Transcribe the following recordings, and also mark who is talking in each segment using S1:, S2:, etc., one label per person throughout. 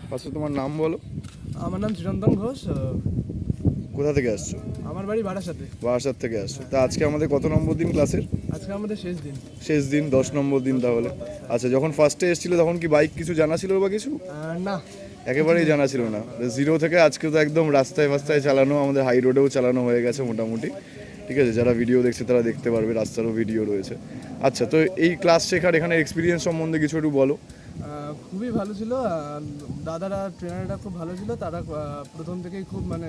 S1: ফার্স্টে তোমার নাম বলো।
S2: আমার নাম চিরন্তন ঘোষ।
S1: কোথা থেকে আসছো?
S2: আমার বাড়ি বারাসাতে।
S1: বারাসাত থেকে আসছো। তা আজকে আমাদের কত নম্বর দিন ক্লাসের?
S2: আজকে আমাদের শেষ দিন।
S1: শেষ দিন, 10 নম্বর দিন তাহলে। আচ্ছা, যখন ফার্স্টে এসেছিলে তখন কি বাইক কিছু জানা ছিল বা কিছু?
S2: না,
S1: একেবারেই জানা ছিল না। জিরো থেকে আজকে তো একদম রাস্তায় ফাস্তায় চালানো, আমাদের হাই রোডেও চালানো হয়ে গেছে মোটামুটি। ঠিক আছে, যারা ভিডিও দেখছে তারা দেখতে পারবে, রাস্তারও ভিডিও রয়েছে। আচ্ছা, তো এই ক্লাস শেখার এখানে এক্সপিরিয়েন্স সম্বন্ধে কিছু একটু বলো।
S2: খুবই ভালো ছিল। দাদারা ট্রেনাররা খুব ভালো ছিল। তারা প্রথম থেকেই খুব মানে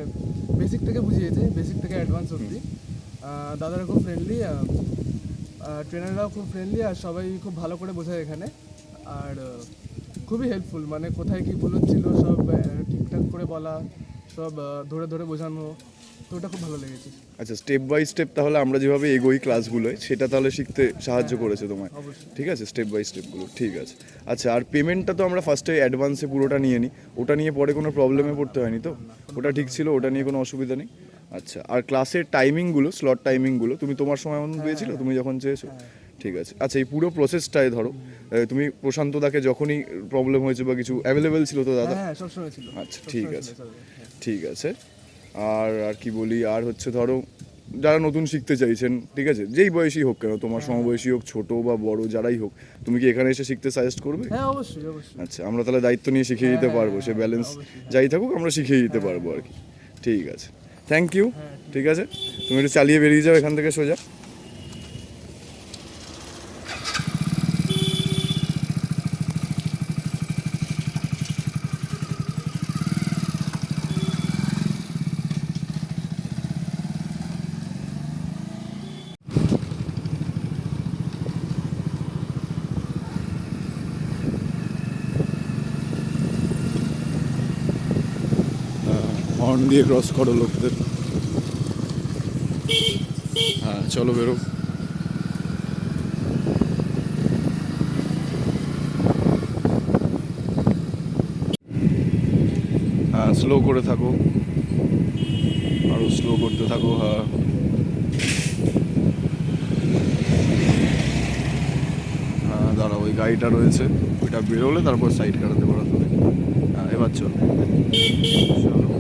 S2: বেসিক থেকে বুঝিয়েছে, বেসিক থেকে অ্যাডভান্স অবধি। দাদারা খুব ফ্রেন্ডলি, ট্রেনাররাও খুব ফ্রেন্ডলি, আর সবাই খুব ভালো করে বোঝায় এখানে। আর খুবই হেল্পফুল, মানে কোথায় কী ভুল হচ্ছিল সব ঠিকঠাক করে বলা, সব ধরে ধরে বোঝানো। তো ওটা খুব ভালো লেগেছে।
S1: আচ্ছা, স্টেপ বাই স্টেপ তাহলে আমরা যেভাবে এগোই ক্লাসগুলোয় সেটা তাহলে শিখতে সাহায্য করেছে তোমায়?
S2: অবশ্যই।
S1: ঠিক আছে, স্টেপ বাই স্টেপগুলো ঠিক আছে। আচ্ছা, আর পেমেন্টটা তো আমরা ফার্স্টে অ্যাডভান্সে পুরোটা নিয়ে নিই, ওটা নিয়ে পরে কোনো প্রবলেমে পড়তে হয়নি তো? ওটা ঠিক ছিল, ওটা নিয়ে কোনো অসুবিধা নেই। আচ্ছা, আর ক্লাসের টাইমিংগুলো, স্লট টাইমিংগুলো তুমি তোমার সময় মতন পেয়েছিলে তুমি যখন চেয়েছো? ঠিক আছে। আচ্ছা, এই পুরো প্রসেসটায় ধরো তুমি প্রশান্তদাকে যখনই প্রবলেম হয়েছে বা কিছু অ্যাভেলেবেল ছিল তো দাদা?
S2: হ্যাঁ, সবসময় ছিল।
S1: আচ্ছা, ঠিক আছে, ঠিক আছে। আর আর কি বলি, আর হচ্ছে ধরো যারা নতুন শিখতে চাইছেন, ঠিক আছে, যেই বয়সী হোক কেন, তোমার সমবয়সী হোক, ছোট বা বড় যারাই হোক, তুমি কি এখানে এসে শিখতে সাজেস্ট করবে?
S2: হ্যাঁ, অবশ্যই অবশ্যই।
S1: আচ্ছা, আমরা তাহলে দায়িত্ব নিয়ে শিখিয়ে দিতে পারবো, সে ব্যালেন্স যাই থাকুক আমরা শিখিয়ে দিতে পারবো আর কি। ঠিক আছে, থ্যাংক ইউ। ঠিক আছে, তুমি একটু চালিয়ে বেরিয়ে যাও এখান থেকে সোজা। হর্ন দিয়ে ক্রস করো লোকদের। হ্যাঁ, চলো বেরো। হ্যাঁ, স্লো করে থাকো, আরো স্লো করতে থাকো। হ্যাঁ, হ্যাঁ, দাঁড়াও, ওই গাড়িটা রয়েছে, ওইটা বেরোলে তারপর সাইড কাটাতে পারো তুমি। হ্যাঁ, এবার চলো। চলো।